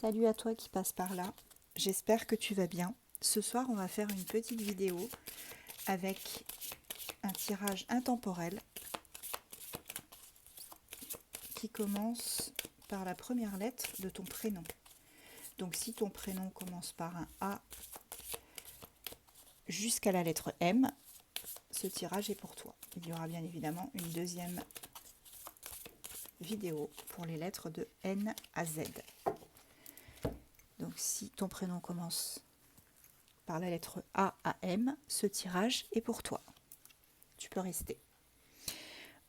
Salut à toi qui passe par là, j'espère que tu vas bien. Ce soir on va faire une petite vidéo avec un tirage intemporel qui commence par la première lettre de ton prénom. Donc si ton prénom commence par un A jusqu'à la lettre M, ce tirage est pour toi. Il y aura bien évidemment une deuxième vidéo pour les lettres de N à Z. Donc si ton prénom commence par la lettre A à M, ce tirage est pour toi. Tu peux rester.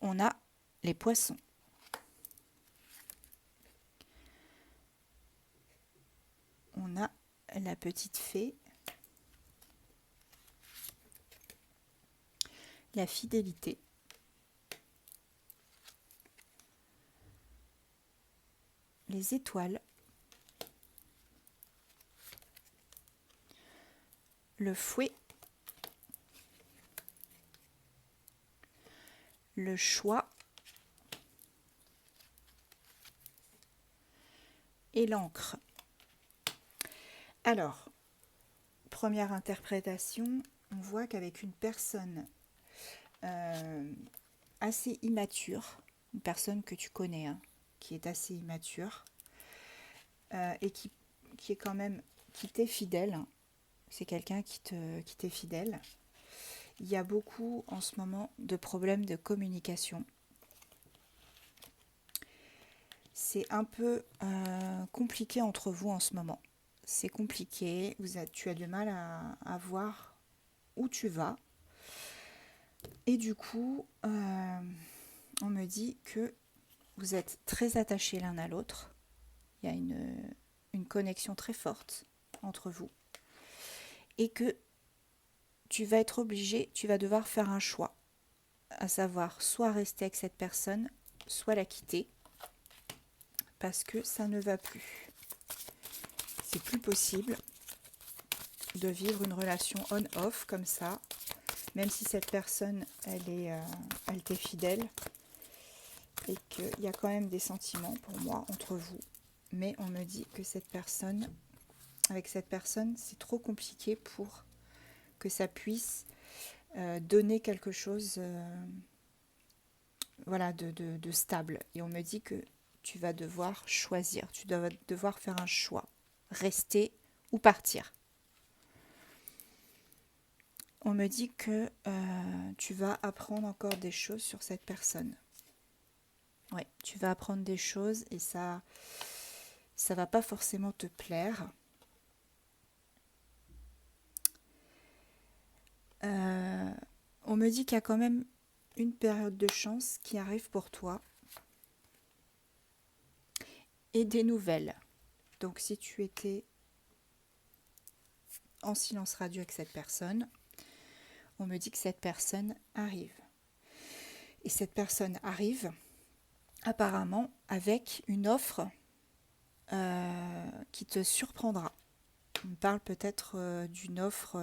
On a les poissons. On a la petite fée. La fidélité. Les étoiles. Le fouet. Le choix. Et l'encre. Alors, première interprétation, on voit qu'avec une personne assez immature, une personne que tu connais, hein, qui est assez immature, et qui est quand même, qui t'est fidèle, hein, c'est quelqu'un qui t'est fidèle. Il y a beaucoup en ce moment de problèmes de communication. C'est un peu compliqué entre vous en ce moment. C'est compliqué, tu as du mal à voir où tu vas. Et du coup, on me dit que vous êtes très attachés l'un à l'autre. Il y a une connexion très forte entre vous. Et que tu vas être obligé, tu vas devoir faire un choix. À savoir, soit rester avec cette personne, soit la quitter. Parce que ça ne va plus. C'est plus possible de vivre une relation on-off comme ça, même si cette personne, elle t'est fidèle et qu'il y a quand même des sentiments pour moi entre vous. Mais on me dit que avec cette personne, c'est trop compliqué pour que ça puisse donner quelque chose voilà, de stable. Et on me dit que tu vas devoir choisir, tu vas devoir faire un choix, rester ou partir. On me dit que tu vas apprendre encore des choses sur cette personne. Oui, tu vas apprendre des choses et ça va pas forcément te plaire. On me dit qu'il y a quand même une période de chance qui arrive pour toi et des nouvelles. Donc si tu étais en silence radio avec cette personne, on me dit que cette personne arrive. Et cette personne arrive apparemment avec une offre qui te surprendra. On parle peut-être d'une offre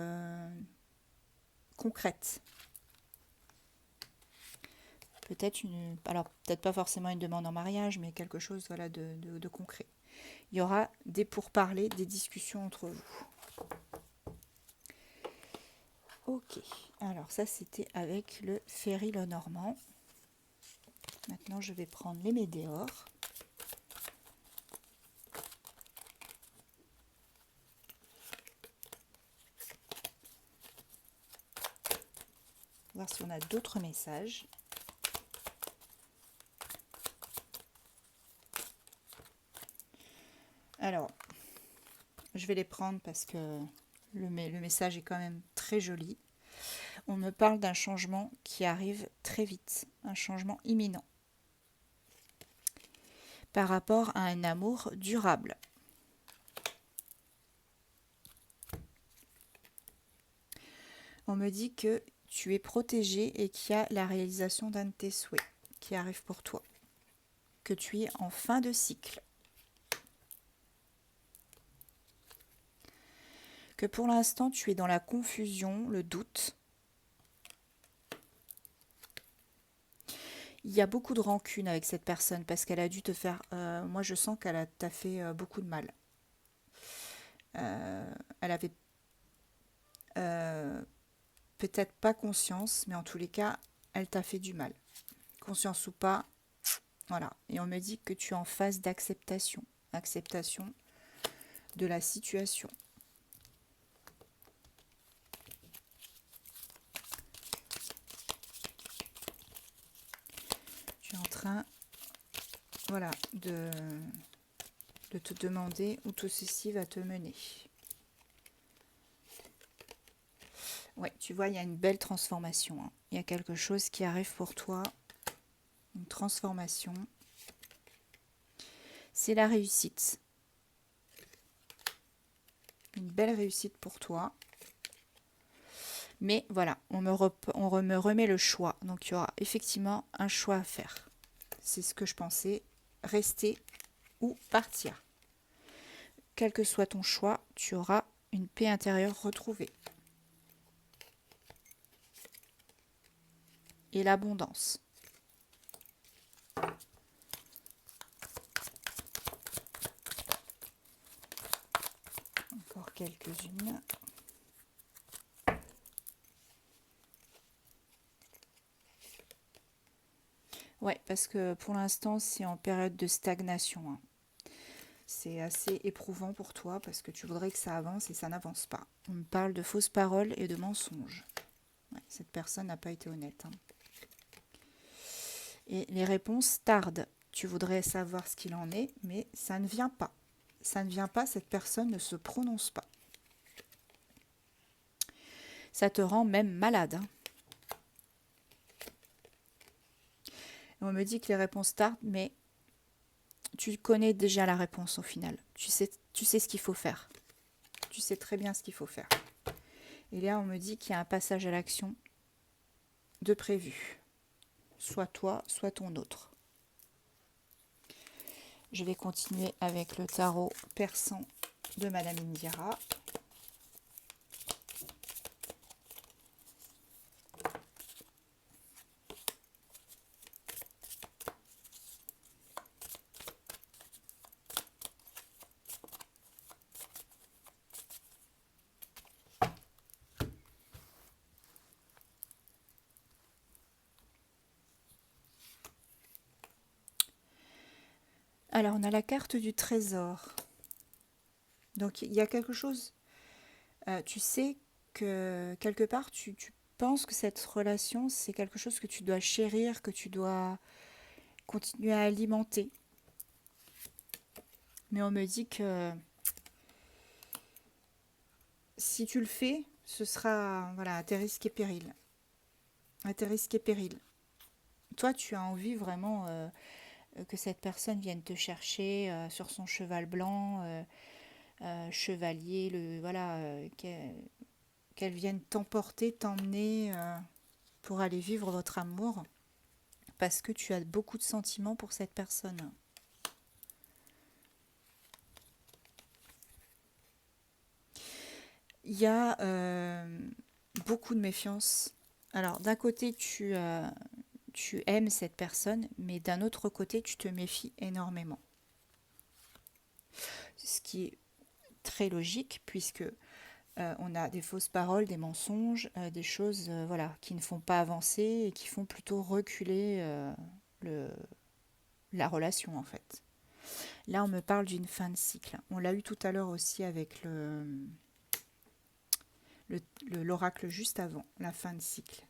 concrète. Alors peut-être pas forcément une demande en mariage, mais quelque chose voilà, de concret. Il y aura des pourparlers, des discussions entre vous. Ok, alors ça c'était avec le Ferry Lenormand. Maintenant je vais prendre les Médéors. Voir si on a d'autres messages. Alors, je vais les prendre parce que le message est quand même très joli. On me parle d'un changement qui arrive très vite, un changement imminent par rapport à un amour durable. On me dit que tu es protégé et qu'il y a la réalisation d'un de tes souhaits qui arrive pour toi, que tu es en fin de cycle, que pour l'instant tu es dans la confusion, le doute. Il y a beaucoup de rancune avec cette personne parce qu'elle a dû te faire... moi je sens qu'elle t'a fait beaucoup de mal. Elle avait peut-être pas conscience, mais en tous les cas, elle t'a fait du mal. Conscience ou pas, voilà. Et on me dit que tu es en phase d'acceptation. Acceptation de la situation. Tu es en train, voilà, de te demander où tout ceci va te mener. Ouais, tu vois, il y a une belle transformation, hein. Il y a quelque chose qui arrive pour toi. Une transformation. C'est la réussite. Une belle réussite pour toi. Mais voilà, on me remet le choix. Donc il y aura effectivement un choix à faire. C'est ce que je pensais. Rester ou partir. Quel que soit ton choix, tu auras une paix intérieure retrouvée. Et l'abondance. Encore quelques-unes. Ouais, parce que pour l'instant, c'est en période de stagnation, hein. C'est assez éprouvant pour toi parce que tu voudrais que ça avance et ça n'avance pas. On me parle de fausses paroles et de mensonges. Ouais, cette personne n'a pas été honnête, hein. Et les réponses tardent. Tu voudrais savoir ce qu'il en est, mais ça ne vient pas. Ça ne vient pas, cette personne ne se prononce pas. Ça te rend même malade, hein. Et on me dit que les réponses tardent, mais tu connais déjà la réponse au final. Tu sais ce qu'il faut faire. Tu sais très bien ce qu'il faut faire. Et là, on me dit qu'il y a un passage à l'action de prévu. Soit toi, soit ton autre. Je vais continuer avec le tarot persan de Madame Indira. Alors, on a la carte du trésor. Donc, il y a quelque chose. Tu sais que quelque part, tu penses que cette relation, c'est quelque chose que tu dois chérir, que tu dois continuer à alimenter. Mais on me dit que si tu le fais, ce sera voilà, à tes risques et périls. À tes risques et périls. Toi, tu as envie vraiment que cette personne vienne te chercher sur son cheval blanc, chevalier, voilà, qu'elle vienne t'emporter, t'emmener pour aller vivre votre amour, parce que tu as beaucoup de sentiments pour cette personne. Il y a beaucoup de méfiance. Alors, d'un côté, tu aimes cette personne, mais d'un autre côté, tu te méfies énormément. Ce qui est très logique, puisque on a des fausses paroles, des mensonges, des choses voilà, qui ne font pas avancer et qui font plutôt reculer la relation, en fait. Là, on me parle d'une fin de cycle. On l'a eu tout à l'heure aussi avec l'oracle juste avant, la fin de cycle.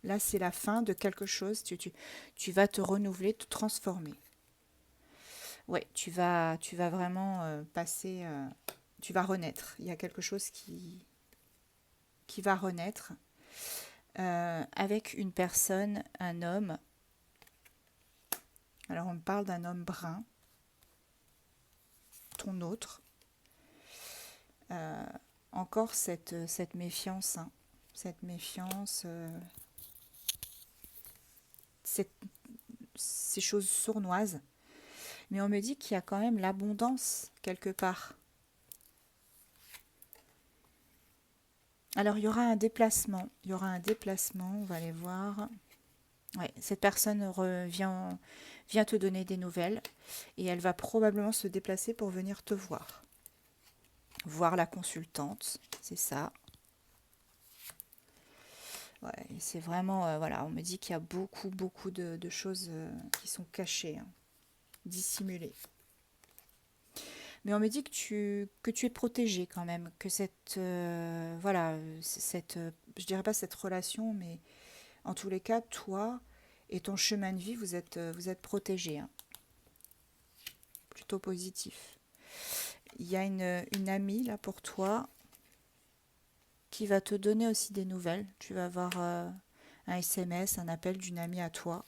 Là, c'est la fin de quelque chose. Tu vas te renouveler, te transformer. Ouais, tu vas vraiment passer... tu vas renaître. Il y a quelque chose qui va renaître avec une personne, un homme. Alors, on me parle d'un homme brun, ton autre. Encore cette méfiance, hein. Cette méfiance, ces choses sournoises. Mais on me dit qu'il y a quand même l'abondance quelque part. Alors, il y aura un déplacement. Il y aura un déplacement, on va aller voir. Ouais, cette personne vient te donner des nouvelles et elle va probablement se déplacer pour venir te voir. voir la consultante, c'est ça. Ouais, c'est vraiment, voilà, on me dit qu'il y a beaucoup de choses qui sont cachées, hein, dissimulées. Mais on me dit que tu es protégé quand même, que cette, voilà, je dirais pas cette relation, mais en tous les cas, toi et ton chemin de vie, vous êtes protégés, hein, plutôt positif. Il y a une amie là pour toi qui va te donner aussi des nouvelles. Tu vas avoir un SMS, un appel d'une amie à toi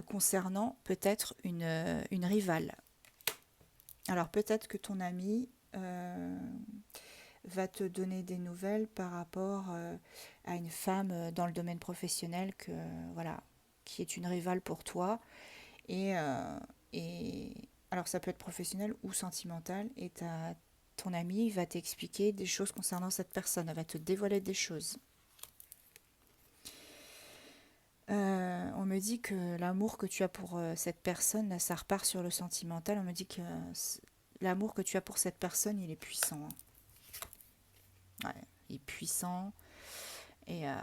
concernant peut-être une rivale. Alors peut-être que ton amie va te donner des nouvelles par rapport à une femme dans le domaine professionnel voilà, qui est une rivale pour toi. Et alors ça peut être professionnel ou sentimental. Et ton ami va t'expliquer des choses concernant cette personne. Elle va te dévoiler des choses. On me dit que l'amour que tu as pour cette personne, là, ça repart sur le sentimental. On me dit que l'amour que tu as pour cette personne, il est puissant, hein. Ouais, il est puissant. Et, euh,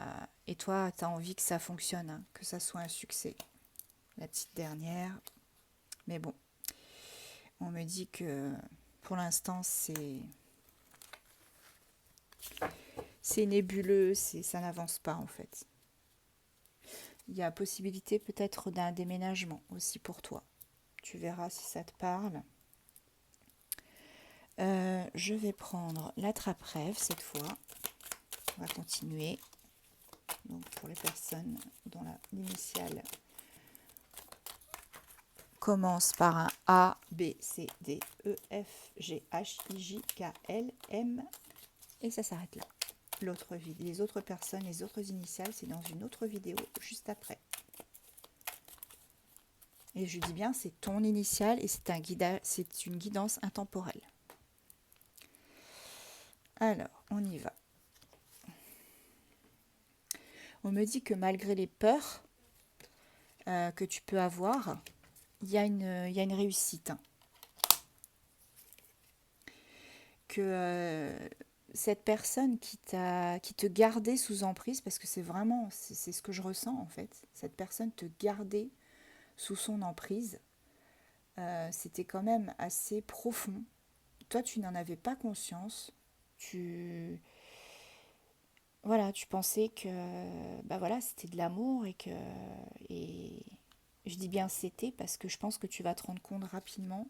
et toi, tu as envie que ça fonctionne, hein, que ça soit un succès. La petite dernière. Mais bon, on me dit que pour l'instant, c'est nébuleux, ça n'avance pas en fait. Il y a possibilité peut-être d'un déménagement aussi pour toi. Tu verras si ça te parle. Je vais prendre l'attrape-rêve cette fois. On va continuer. Donc pour les personnes dont l'initiale commence par un A, B, C, D, E, F, G, H, I, J, K, L, M et ça s'arrête là. Les autres personnes, les autres initiales, c'est dans une autre vidéo juste après. Et je dis bien, c'est ton initiale et c'est une guidance intemporelle. Alors, on y va. On me dit que malgré les peurs que tu peux avoir, il y a une réussite, hein. Que cette personne qui te gardait sous emprise, parce que c'est ce que je ressens en fait, cette personne te gardait sous son emprise, c'était quand même assez profond. Toi, tu n'en avais pas conscience. Voilà, tu pensais que bah voilà, c'était de l'amour et je dis bien c'était parce que je pense que tu vas te rendre compte rapidement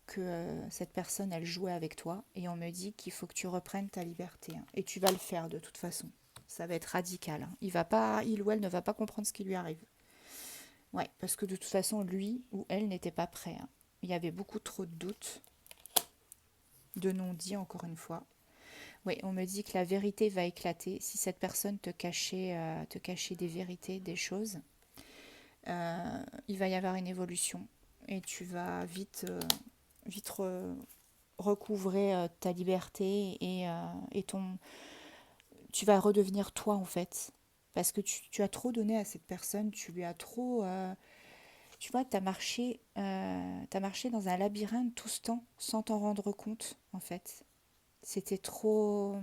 que cette personne, elle jouait avec toi et on me dit qu'il faut que tu reprennes ta liberté, hein. Et tu vas le faire de toute façon. Ça va être radical, hein. Il ou elle ne va pas comprendre ce qui lui arrive. Ouais, parce que de toute façon, lui ou elle n'était pas prêt, hein. Il y avait beaucoup trop de doutes, de non-dits encore une fois. Oui, on me dit que la vérité va éclater si cette personne te cachait des vérités, des choses. Il va y avoir une évolution et tu vas vite recouvrer ta liberté et tu vas redevenir toi en fait. Parce que tu as trop donné à cette personne, tu lui as trop... tu vois, t'as marché dans un labyrinthe tout ce temps sans t'en rendre compte en fait. C'était trop...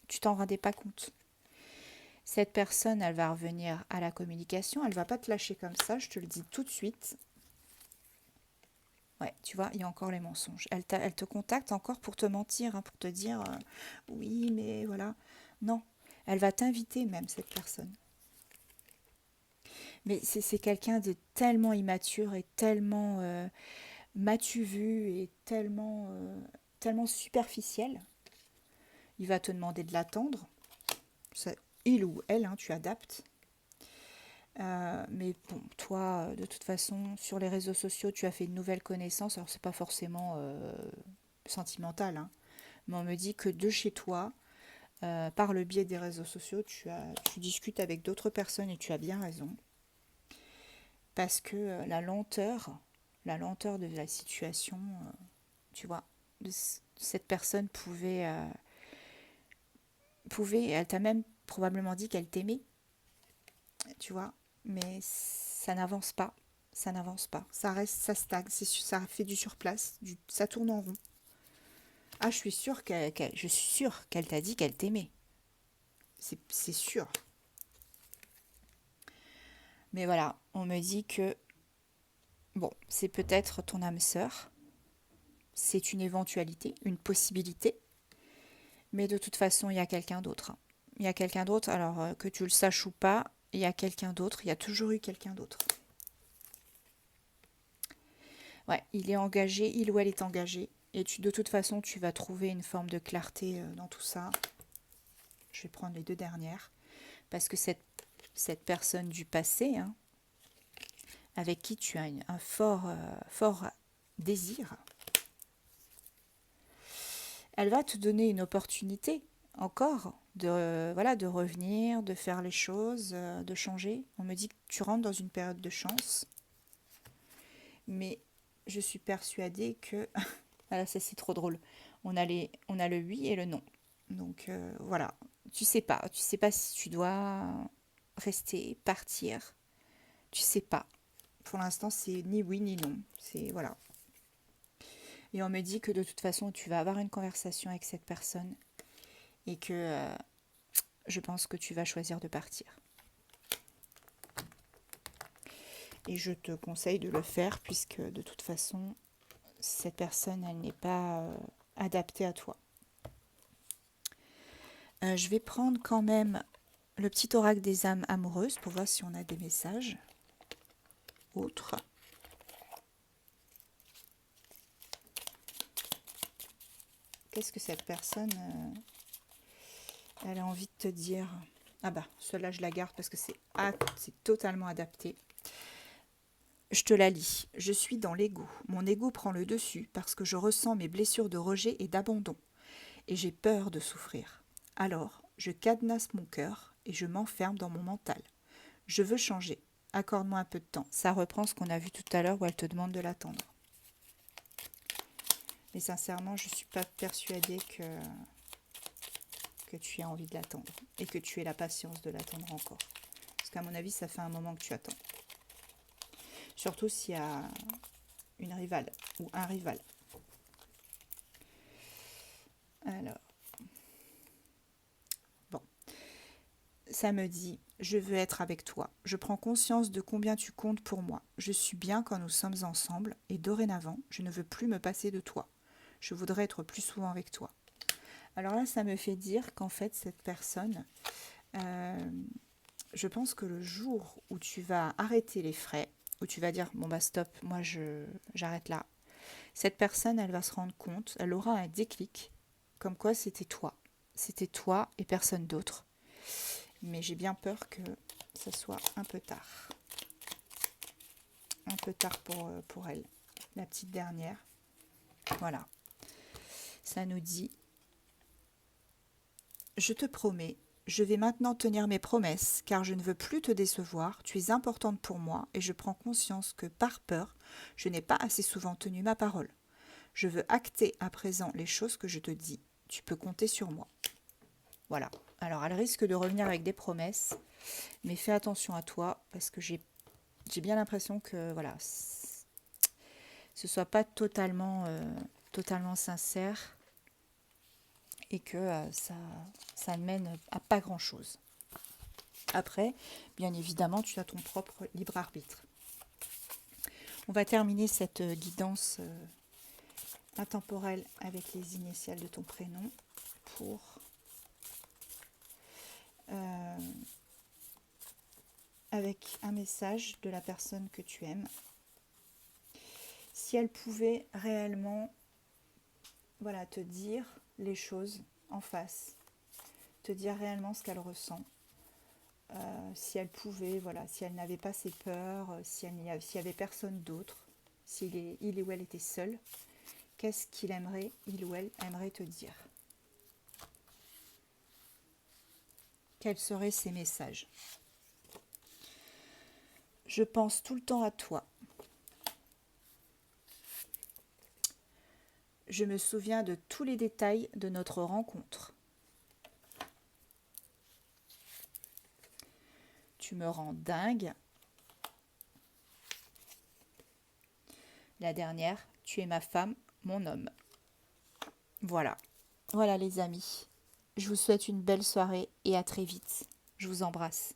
Tu t'en rendais pas compte. Cette personne, elle va revenir à la communication, elle va pas te lâcher comme ça, je te le dis tout de suite. Ouais, tu vois, il y a encore les mensonges. Elle te contacte encore pour te mentir, hein, pour te dire oui, mais voilà. Non, elle va t'inviter même, cette personne. Mais c'est quelqu'un de tellement immature et tellement m'as-tu vu et tellement superficiel. Il va te demander de l'attendre. Il ou elle, hein, tu adaptes. Mais bon, toi, de toute façon, sur les réseaux sociaux, tu as fait une nouvelle connaissance. Alors, c'est pas forcément sentimental, hein, mais on me dit que de chez toi, par le biais des réseaux sociaux, tu discutes avec d'autres personnes et tu as bien raison. Parce que la lenteur de la situation, tu vois, cette personne elle t'a même probablement dit qu'elle t'aimait, tu vois, mais ça n'avance pas. ça n'avance pas. Ça reste, ça stagne, ça fait du surplace, ça tourne en rond. Ah, je suis sûre qu'elle t'a dit qu'elle t'aimait. C'est sûr. Mais voilà, on me dit que, bon, c'est peut-être ton âme sœur. C'est une éventualité, une possibilité. Mais de toute façon, il y a quelqu'un d'autre. Il y a quelqu'un d'autre, alors que tu le saches ou pas, il y a quelqu'un d'autre. Il y a toujours eu quelqu'un d'autre. Ouais, il est engagé, il ou elle est engagé. Et de toute façon, tu vas trouver une forme de clarté dans tout ça. Je vais prendre les deux dernières. Parce que cette personne du passé, hein, avec qui tu as un fort désir, elle va te donner une opportunité encore de revenir, de faire les choses, de changer. On me dit que tu rentres dans une période de chance. Mais je suis persuadée que... Ah, ça c'est trop drôle. On a le oui et le non. Donc voilà, tu sais pas si tu dois rester, partir. Tu sais pas. Pour l'instant, c'est ni oui ni non. C'est voilà. Et on me dit que de toute façon, tu vas avoir une conversation avec cette personne et que je pense que tu vas choisir de partir. Et je te conseille de le faire puisque de toute façon, cette personne, elle n'est pas adaptée à toi. Je vais prendre quand même le petit oracle des âmes amoureuses pour voir si on a des messages autres. Qu'est-ce que cette personne, elle a envie de te dire? Ah bah, celle-là, je la garde parce que c'est totalement adapté. Je te la lis. Je suis dans l'ego. Mon ego prend le dessus parce que je ressens mes blessures de rejet et d'abandon. Et j'ai peur de souffrir. Alors, je cadenasse mon cœur et je m'enferme dans mon mental. Je veux changer. Accorde-moi un peu de temps. Ça reprend ce qu'on a vu tout à l'heure où elle te demande de l'attendre. Mais sincèrement, je ne suis pas persuadée que tu aies envie de l'attendre et que tu aies la patience de l'attendre encore. Parce qu'à mon avis, ça fait un moment que tu attends. Surtout s'il y a une rivale ou un rival. Alors, bon, ça me dit, je veux être avec toi. Je prends conscience de combien tu comptes pour moi. Je suis bien quand nous sommes ensemble et dorénavant, je ne veux plus me passer de toi. Je voudrais être plus souvent avec toi. Alors là, ça me fait dire qu'en fait, cette personne, je pense que le jour où tu vas arrêter les frais, où tu vas dire, bon bah stop, moi j'arrête là, cette personne, elle va se rendre compte, elle aura un déclic, comme quoi c'était toi et personne d'autre. Mais j'ai bien peur que ça soit un peu tard. Un peu tard pour elle. La petite dernière. Voilà. Ça nous dit, je te promets, je vais maintenant tenir mes promesses, car je ne veux plus te décevoir, tu es importante pour moi, et je prends conscience que, par peur, je n'ai pas assez souvent tenu ma parole. Je veux acter à présent les choses que je te dis. Tu peux compter sur moi. Voilà. Alors, elle risque de revenir avec des promesses, mais fais attention à toi, parce que j'ai bien l'impression que, voilà, ce soit pas totalement sincère, et que ça ne mène à pas grand-chose. Après, bien évidemment, tu as ton propre libre arbitre. On va terminer cette guidance intemporelle avec les initiales de ton prénom pour avec un message de la personne que tu aimes. Si elle pouvait réellement te dire les choses en face, te dire réellement ce qu'elle ressent, si elle pouvait, si elle n'avait pas ses peurs, s'il n'y avait personne d'autre, il ou elle était seul, qu'est-ce il ou elle aimerait te dire? Quels seraient ces messages? Je pense tout le temps à toi. Je me souviens de tous les détails de notre rencontre. Tu me rends dingue. La dernière, tu es ma femme, mon homme. Voilà. Voilà les amis. Je vous souhaite une belle soirée et à très vite. Je vous embrasse.